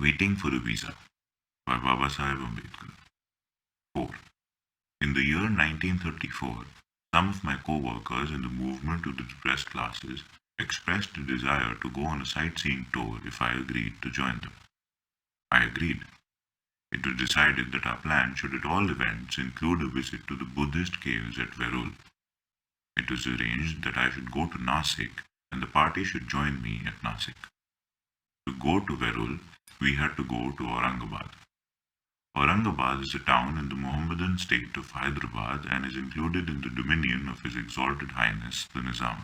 Waiting for a Visa by Babasaheb Ambedkar. 4. In the year 1934, some of my co-workers in the movement of the depressed classes expressed a desire to go on a sightseeing tour if I agreed to join them. I agreed. It was decided that our plan should at all events include a visit to the Buddhist caves at Verul. It was arranged that I should go to Nasik and the party should join me at Nasik. To go to Verul, we had to go to Aurangabad. Aurangabad is a town in the Mohammedan state of Hyderabad and is included in the dominion of His Exalted Highness the Nizam.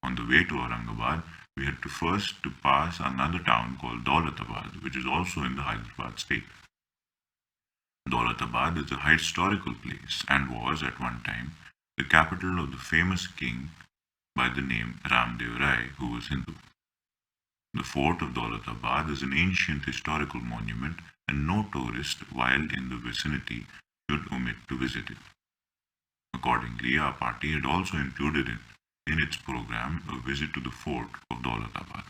On the way to Aurangabad, we had to first pass another town called Daulatabad, which is also in the Hyderabad state. Daulatabad is a historical place and was, at one time, the capital of the famous king by the name Ramdev Rai, who was Hindu. The fort of Daulatabad is an ancient historical monument and no tourist while in the vicinity should omit to visit it. Accordingly, our party had also included in its program a visit to the fort of Daulatabad.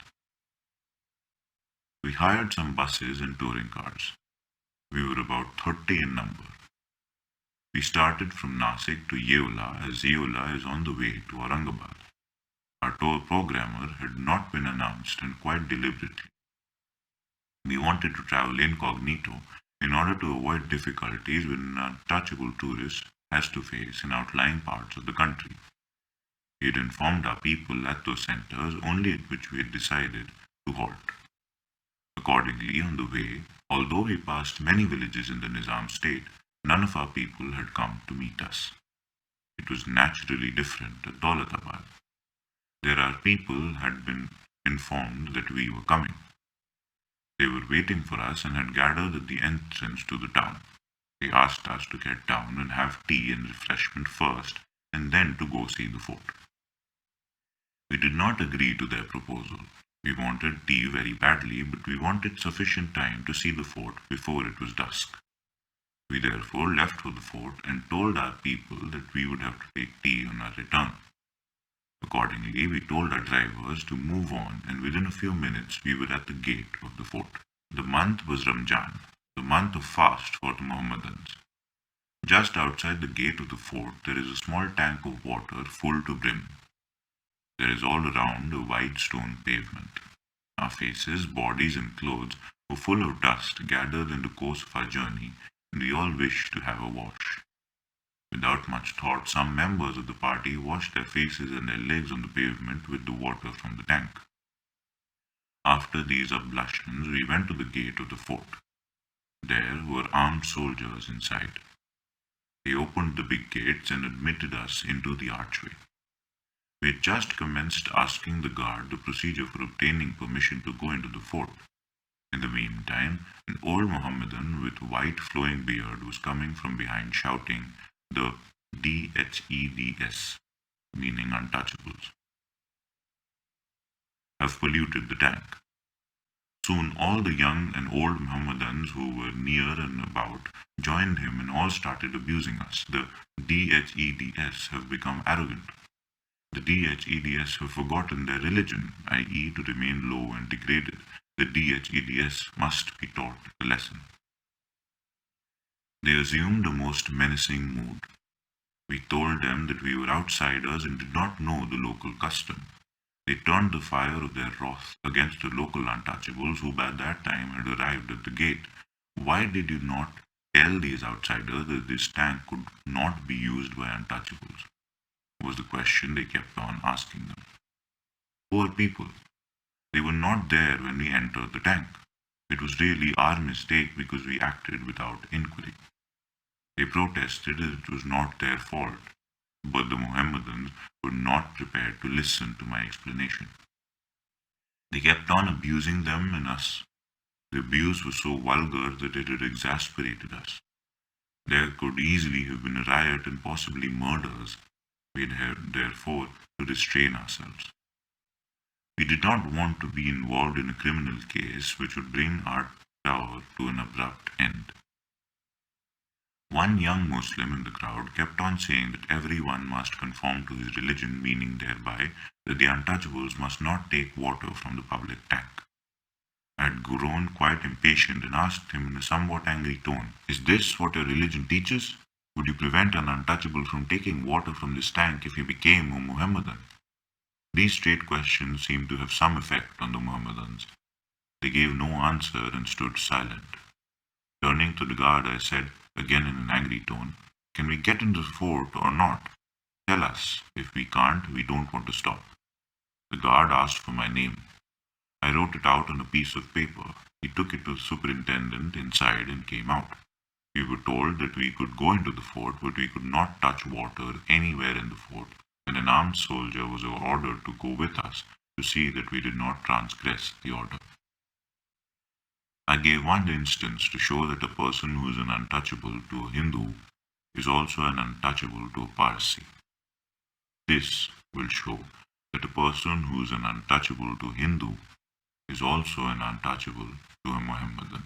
We hired some buses and touring cars. We were about 30 in number. We started from Nasik to Yeola, as Yeola is on the way to Aurangabad. Our tour programmer had not been announced, and quite deliberately. We wanted to travel incognito in order to avoid difficulties which an untouchable tourist has to face in outlying parts of the country. We had informed our people at those centers only at which we had decided to halt. Accordingly, on the way, although we passed many villages in the Nizam state, none of our people had come to meet us. It was naturally different at Daulatabad. There our people had been informed that we were coming. They were waiting for us and had gathered at the entrance to the town. They asked us to get down and have tea and refreshment first, and then to go see the fort. We did not agree to their proposal. We wanted tea very badly, but we wanted sufficient time to see the fort before it was dusk. We therefore left for the fort and told our people that we would have to take tea on our return. Accordingly, we told our drivers to move on, and within a few minutes we were at the gate of the fort. The month was Ramjan, the month of fast for the Mohammedans. Just outside the gate of the fort there is a small tank of water full to brim. There is all around a wide stone pavement. Our faces, bodies, and clothes were full of dust gathered in the course of our journey, and we all wished to have a wash. Without much thought, some members of the party washed their faces and their legs on the pavement with the water from the tank. After these ablutions, we went to the gate of the fort. There were armed soldiers inside. They opened the big gates and admitted us into the archway. We had just commenced asking the guard the procedure for obtaining permission to go into the fort. In the meantime, an old Mohammedan with white flowing beard was coming from behind shouting the DHEDS, meaning untouchables, have polluted the tank. Soon all the young and old Mohammedans who were near and about joined him and all started abusing us. The DHEDS have become arrogant. The DHEDS have forgotten their religion, i.e. to remain low and degraded. The DHEDS must be taught a lesson. They assumed a most menacing mood. We told them that we were outsiders and did not know the local custom. They turned the fire of their wrath against the local untouchables who by that time had arrived at the gate. Why did you not tell these outsiders that this tank could not be used by untouchables? Was the question they kept on asking them. Poor people. They were not there when we entered the tank. It was really our mistake because we acted without inquiry. They protested that it was not their fault, but the Mohammedans were not prepared to listen to my explanation. They kept on abusing them and us. The abuse was so vulgar that it had exasperated us. There could easily have been a riot and possibly murders. We had therefore to restrain ourselves. We did not want to be involved in a criminal case which would bring our tour to an abrupt end. One young Muslim in the crowd kept on saying that everyone must conform to his religion, meaning thereby that the untouchables must not take water from the public tank. I had grown quite impatient and asked him in a somewhat angry tone, "Is this what your religion teaches? Would you prevent an untouchable from taking water from this tank if he became a Muhammadan?" These straight questions seemed to have some effect on the Muhammadans. They gave no answer and stood silent. Turning to the guard, I said, again in an angry tone, "Can we get into the fort or not? Tell us. If we can't, we don't want to stop." The guard asked for my name. I wrote it out on a piece of paper. He took it to the superintendent inside and came out. We were told that we could go into the fort, but we could not touch water anywhere in the fort, and an armed soldier was ordered to go with us to see that we did not transgress the order. I gave one instance to show that a person who is an untouchable to a Hindu is also an untouchable to a Parsi. This will show that a person who is an untouchable to Hindu is also an untouchable to a Mohammedan.